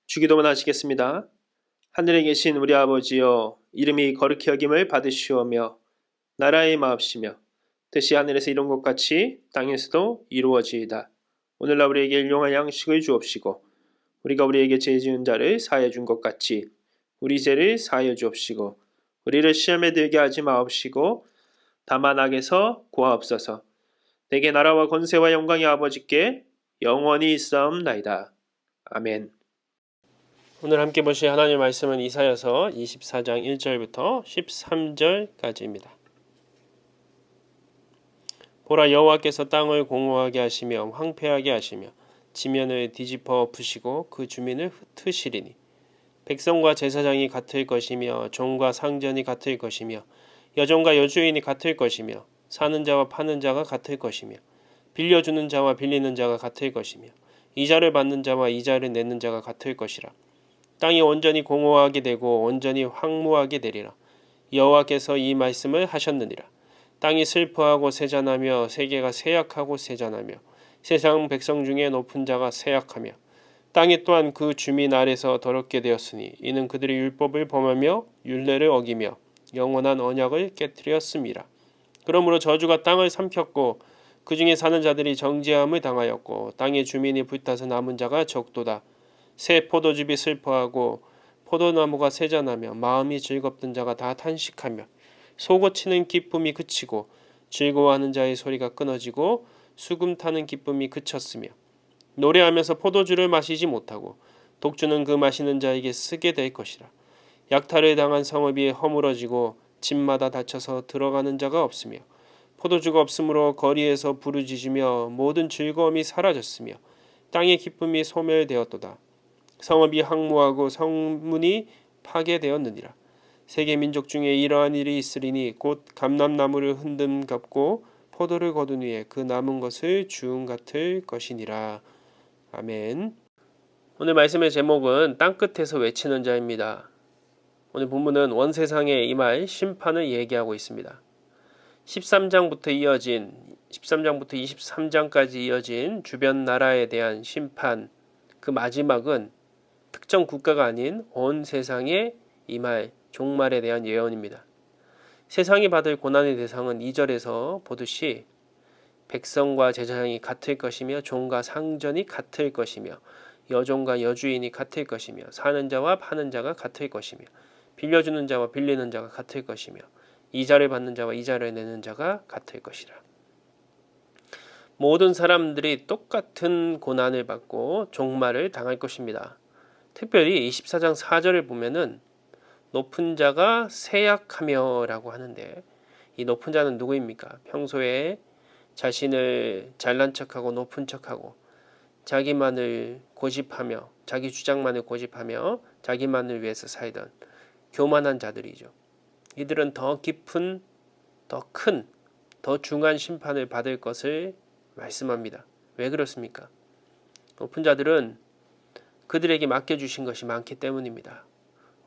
주기도문 하시겠습니다. 하늘에 계신 우리 아버지여, 이름이 거룩히 여김을 받으시오며 나라의 마옵시며 뜻이 하늘에서 이룬 것 같이 땅에서도 이루어지이다. 오늘날 우리에게 일용할 양식을 주옵시고 우리가 우리에게 죄 지은 자를 사하여 준 것 같이 우리 죄를 사하여 주옵시고 우리를 시험에 들게 하지 마옵시고 다만 악에서 구하옵소서. 내게 나라와 권세와 영광이 아버지께 영원히 있사옵나이다. 아멘. 오늘 함께 보실 하나님의 말씀은 이사야서 24장 1절부터 13절까지입니다. 보라, 여호와께서 땅을 공허하게 하시며 황폐하게 하시며 지면을 뒤집어 엎으시고 그 주민을 흩으시리니 백성과 제사장이 같을 것이며 종과 상전이 같을 것이며 여종과 여주인이 같을 것이며 사는 자와 파는 자가 같을 것이며 빌려주는 자와 빌리는 자가 같을 것이며 이자를 받는 자와 이자를 내는 자가 같을 것이라. 땅이 온전히 공허하게 되고 온전히 황무하게 되리라. 여호와께서 이 말씀을 하셨느니라. 땅이 슬퍼하고 세잔하며 세계가 쇠약하고 세잔하며 세상 백성 중에 높은 자가 쇠약하며 땅이 또한 그 주민 아래서 더럽게 되었으니 이는 그들이 율법을 범하며 율례를 어기며 영원한 언약을 깨뜨렸음이라. 그러므로 저주가 땅을 삼켰고 그 중에 사는 자들이 정죄함을 당하였고 땅의 주민이 불타서 남은 자가 적도다. 새 포도즙이 슬퍼하고 포도나무가 세잔하며 마음이 즐겁던 자가 다 탄식하며 속고치는 기쁨이 그치고 즐거워하는 자의 소리가 끊어지고 수금 타는 기쁨이 그쳤으며 노래하면서 포도주를 마시지 못하고 독주는 그 마시는 자에게 쓰게 될 것이라. 약탈을 당한 성읍이 허물어지고 집마다 닫혀서 들어가는 자가 없으며 포도주가 없으므로 거리에서 부르짖으며 모든 즐거움이 사라졌으며 땅의 기쁨이 소멸되었도다. 성읍이 황무하고 성문이 파괴되었느니라. 세계 민족 중에 이러한 일이 있으리니 곧 감람나무를 흔듦 같고 포도를 거둔 후에 그 남은 것을 주음 같을 것이니라. 아멘. 오늘 말씀의 제목은 땅끝에서 외치는 자입니다. 오늘 본문은 원세상에 임할 심판을 얘기하고 있습니다. 13장부터 23장까지 이어진 주변 나라에 대한 심판, 그 마지막은 특정 국가가 아닌 온 세상에 임할 종말에 대한 예언입니다. 세상이 받을 고난의 대상은 2절에서 보듯이 백성과 제사장이 같을 것이며 종과 상전이 같을 것이며 여종과 여주인이 같을 것이며 사는 자와 파는 자가 같을 것이며 빌려주는 자와 빌리는 자가 같을 것이며 이자를 받는 자와 이자를 내는 자가 같을 것이라. 모든 사람들이 똑같은 고난을 받고 종말을 당할 것입니다. 특별히 24장 4절을 보면은 높은 자가 쇠약하며 라고 하는데 이 높은 자는 누구입니까? 평소에 자신을 잘난 척하고 높은 척하고 자기만을 고집하며 자기 주장만을 고집하며 자기만을 위해서 살던 교만한 자들이죠. 이들은 더 깊은, 더 큰, 더 중한 심판을 받을 것을 말씀합니다. 왜 그렇습니까? 높은 자들은 그들에게 맡겨주신 것이 많기 때문입니다.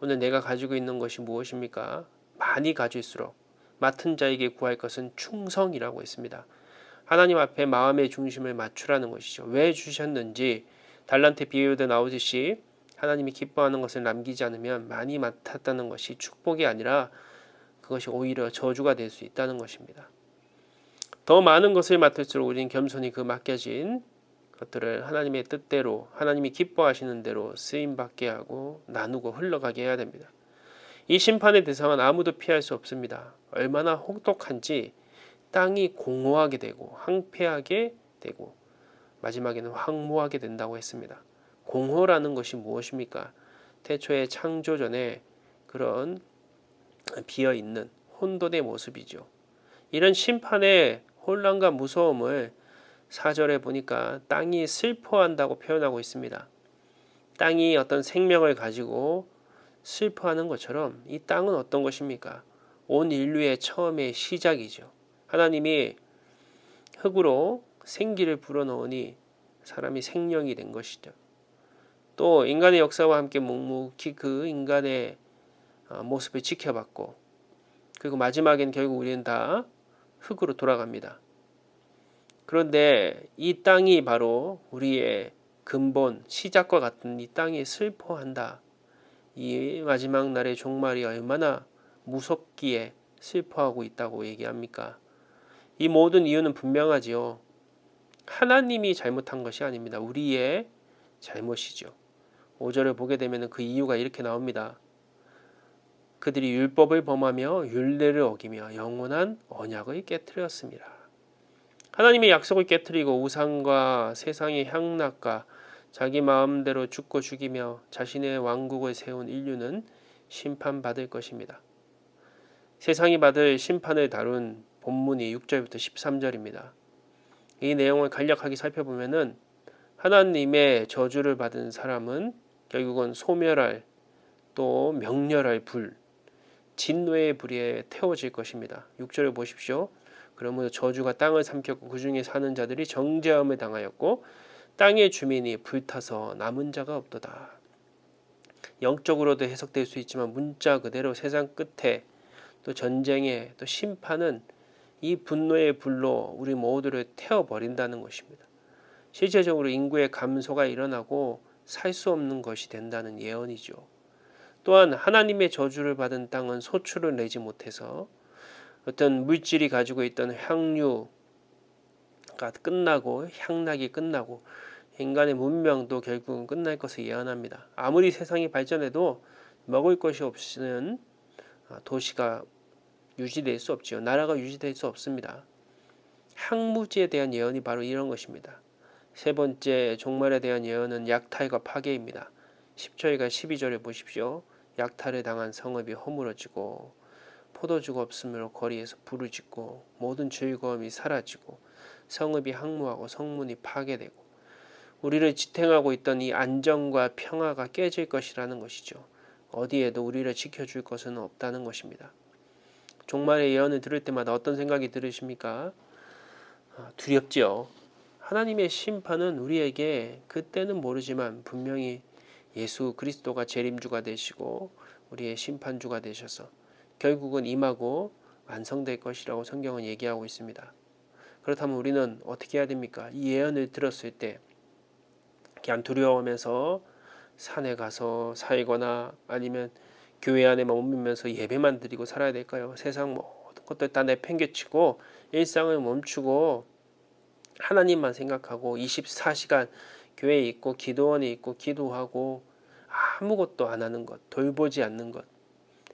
오늘 내가 가지고 있는 것이 무엇입니까? 많이 가질수록 맡은 자에게 구할 것은 충성이라고 했습니다. 하나님 앞에 마음의 중심을 맞추라는 것이죠. 왜 주셨는지 달란트 비유에도 나오듯이 하나님이 기뻐하는 것을 남기지 않으면 많이 맡았다는 것이 축복이 아니라 그것이 오히려 저주가 될 수 있다는 것입니다. 더 많은 것을 맡을수록 우리는 겸손히 그 맡겨진 것들을 하나님의 뜻대로 하나님이 기뻐하시는 대로 쓰임받게 하고 나누고 흘러가게 해야 됩니다. 이 심판의 대상은 아무도 피할 수 없습니다. 얼마나 혹독한지 땅이 공허하게 되고 황폐하게 되고 마지막에는 황무하게 된다고 했습니다. 공허라는 것이 무엇입니까? 태초에 창조 전에 그런 비어있는 혼돈의 모습이죠. 이런 심판의 혼란과 무서움을 4절에 보니까 땅이 슬퍼한다고 표현하고 있습니다. 땅이 어떤 생명을 가지고 슬퍼하는 것처럼 이 땅은 어떤 것입니까? 온 인류의 처음의 시작이죠. 하나님이 흙으로 생기를 불어넣으니 사람이 생명이 된 것이죠. 또 인간의 역사와 함께 묵묵히 그 인간의 모습을 지켜봤고 그리고 마지막엔 결국 우리는 다 흙으로 돌아갑니다. 그런데 이 땅이 바로 우리의 근본 시작과 같은 이 땅이 슬퍼한다. 이 마지막 날의 종말이 얼마나 무섭기에 슬퍼하고 있다고 얘기합니까? 이 모든 이유는 분명하지요. 하나님이 잘못한 것이 아닙니다. 우리의 잘못이죠. 5절을 보게 되면 그 이유가 이렇게 나옵니다. 그들이 율법을 범하며 율례를 어기며 영원한 언약을 깨뜨렸습니다. 하나님의 약속을 깨뜨리고 우상과 세상의 향락과 자기 마음대로 죽고 죽이며 자신의 왕국을 세운 인류는 심판받을 것입니다. 세상이 받을 심판을 다룬 본문이 6절부터 13절입니다. 이 내용을 간략하게 살펴보면은 하나님의 저주를 받은 사람은 결국은 소멸할 또 명렬할 불, 진노의 불에 태워질 것입니다. 6절을 보십시오. 그러므로 저주가 땅을 삼켰고 그 중에 사는 자들이 정죄함을 당하였고 땅의 주민이 불타서 남은 자가 없도다. 영적으로도 해석될 수 있지만 문자 그대로 세상 끝에 또 전쟁에 또 심판은 이 분노의 불로 우리 모두를 태워버린다는 것입니다. 실제적으로 인구의 감소가 일어나고 살 수 없는 것이 된다는 예언이죠. 또한 하나님의 저주를 받은 땅은 소출을 내지 못해서 어떤 물질이 가지고 있던 향유가 끝나고 향락이 끝나고 인간의 문명도 결국은 끝날 것을 예언합니다. 아무리 세상이 발전해도 먹을 것이 없이는 도시가 유지될 수 없지요. 나라가 유지될 수 없습니다. 항무지에 대한 예언이 바로 이런 것입니다. 세 번째 종말에 대한 예언은 약탈과 파괴입니다. 10절과 12절을 보십시오. 약탈을 당한 성읍이 허물어지고 포도주가 없으므로 거리에서 불을 짓고 모든 즐거움이 사라지고 성읍이 항무하고 성문이 파괴되고 우리를 지탱하고 있던 이 안정과 평화가 깨질 것이라는 것이죠. 어디에도 우리를 지켜줄 것은 없다는 것입니다. 종말의 예언을 들을 때마다 어떤 생각이 들으십니까? 두렵지요. 하나님의 심판은 우리에게 그때는 모르지만 분명히 예수 그리스도가 재림주가 되시고 우리의 심판주가 되셔서 결국은 임하고 완성될 것이라고 성경은 얘기하고 있습니다. 그렇다면 우리는 어떻게 해야 됩니까? 이 예언을 들었을 때 그냥 두려워하면서 산에 가서 살거나 아니면 교회 안에 머물면서 예배만 드리고 살아야 될까요? 세상 모든 것들 다 내팽개치고 일상을 멈추고 하나님만 생각하고 24시간 교회에 있고 기도원에 있고 기도하고 아무것도 안 하는 것, 돌보지 않는 것,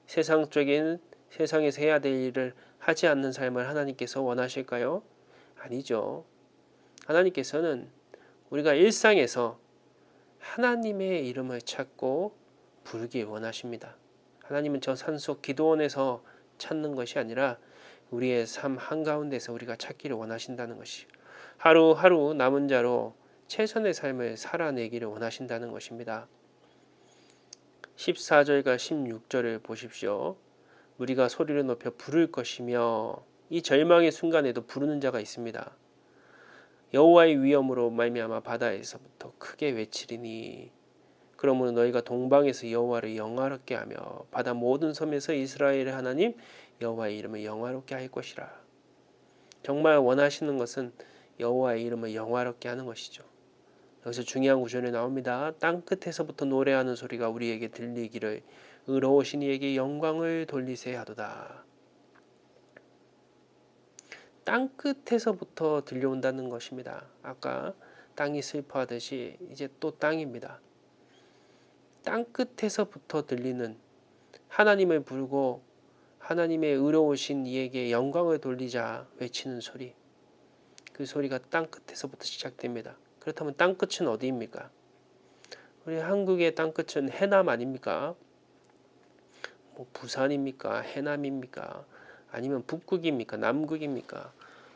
세상적인 세상에서 해야 될 일을 하지 않는 삶을 하나님께서 원하실까요? 아니죠. 하나님께서는 우리가 일상에서 하나님의 이름을 찾고 부르길 원하십니다. 하나님은 저 산속 기도원에서 찾는 것이 아니라 우리의 삶 한가운데서 우리가 찾기를 원하신다는 것이 하루하루 남은 자로 최선의 삶을 살아내기를 원하신다는 것입니다. 14절과 16절을 보십시오. 우리가 소리를 높여 부를 것이며 이 절망의 순간에도 부르는 자가 있습니다. 여호와의 위엄으로 말미암아 바다에서부터 크게 외치리니 그러므로 너희가 동방에서 여호와를 영화롭게 하며 바다 모든 섬에서 이스라엘의 하나님 여호와의 이름을 영화롭게 할 것이라. 정말 원하시는 것은 여호와의 이름을 영화롭게 하는 것이죠. 여기서 중요한 구절이 나옵니다. 땅 끝에서부터 노래하는 소리가 우리에게 들리기를 의로우신 이에게 영광을 돌리세 하도다. 땅 끝에서부터 들려온다는 것입니다. 아까 땅이 슬퍼하듯이 이제 또 땅입니다. 땅 끝에서부터 들리는 하나님을 부르고 하나님의 의로우신 이에게 영광을 돌리자 외치는 소리. 그 소리가 땅 끝에서부터 시작됩니다. 그렇다면 땅 끝은 어디입니까? 우리 한국의 땅 끝은 해남 아닙니까? 부산입니까? 해남입니까? 아니면 북극입니까? 남극입니까?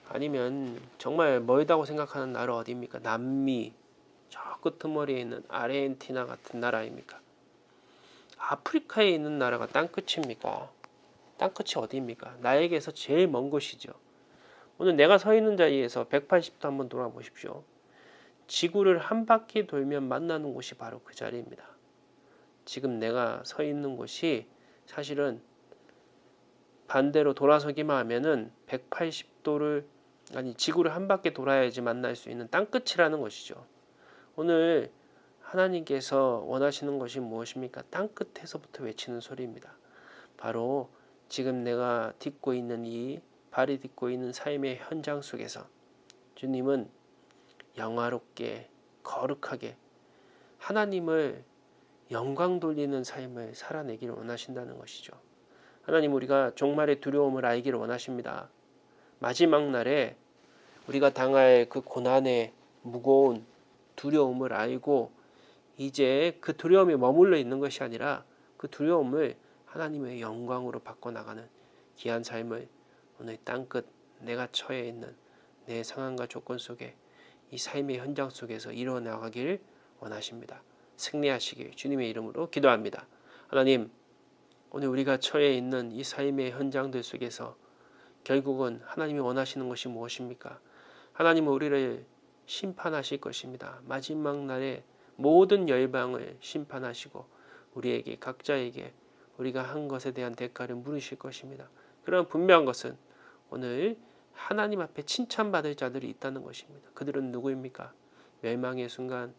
아니면 정말 멀다고 생각하는 나라 어디입니까? 남미, 저 끄트머리에 있는 아르헨티나 같은 나라입니까? 아프리카에 있는 나라가 땅끝입니까? 땅끝이 어디입니까? 나에게서 제일 먼 곳이죠. 오늘 내가 서 있는 자리에서 180도 한번 돌아보십시오. 지구를 한 바퀴 돌면 만나는 곳이 바로 그 자리입니다. 지금 내가 서 있는 곳이 사실은 반대로 돌아서기만 하면은 180도를 지구를 한 바퀴 돌아야지 만날 수 있는 땅끝이라는 것이죠. 오늘 하나님께서 원하시는 것이 무엇입니까? 땅끝에서부터 외치는 소리입니다. 바로 지금 내가 딛고 있는 이 발이 딛고 있는 삶의 현장 속에서 주님은 영화롭게 거룩하게 하나님을 영광 돌리는 삶을 살아내기를 원하신다는 것이죠. 하나님, 우리가 종말의 두려움을 알기를 원하십니다. 마지막 날에 우리가 당할 그 고난의 무거운 두려움을 알고 이제 그 두려움이 머물러 있는 것이 아니라 그 두려움을 하나님의 영광으로 바꿔나가는 귀한 삶을 오늘 땅끝 내가 처해 있는 내 상황과 조건 속에 이 삶의 현장 속에서 이루어나가길 원하십니다. 승리하시길 주님의 이름으로 기도합니다. 하나님, 오늘 우리가 처해 있는 이 삶의 현장들 속에서 결국은 하나님이 원하시는 것이 무엇입니까? 하나님은 우리를 심판하실 것입니다. 마지막 날에 모든 열방을 심판하시고 우리에게 각자에게 우리가 한 것에 대한 대가를 물으실 것입니다. 그러나 분명한 것은 오늘 하나님 앞에 칭찬받을 자들이 있다는 것입니다. 그들은 누구입니까? 멸망의 순간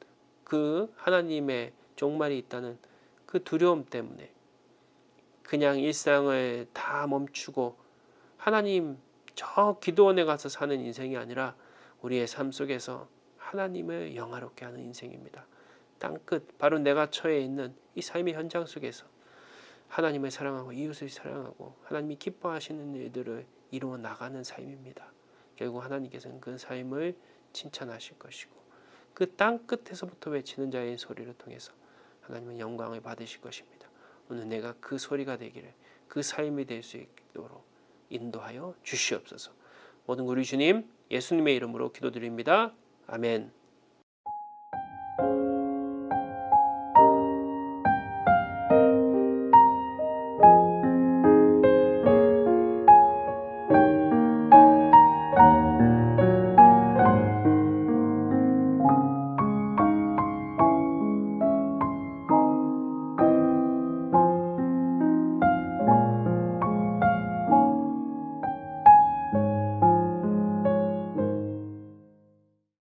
그 하나님의 종말이 있다는 그 두려움 때문에 그냥 일상을 다 멈추고 하나님 저 기도원에 가서 사는 인생이 아니라 우리의 삶 속에서 하나님을 영화롭게 하는 인생입니다. 땅끝 바로 내가 처해 있는 이 삶의 현장 속에서 하나님을 사랑하고 이웃을 사랑하고 하나님이 기뻐하시는 일들을 이루어 나가는 삶입니다. 결국 하나님께서는 그 삶을 칭찬하실 것이고 그 땅끝에서부터 외치는 자의 소리를 통해서 하나님은 영광을 받으실 것입니다. 오늘 내가 그 소리가 되기를 그 삶이 될 수 있도록 인도하여 주시옵소서. 모든 우리 주님 예수님의 이름으로 기도드립니다. 아멘.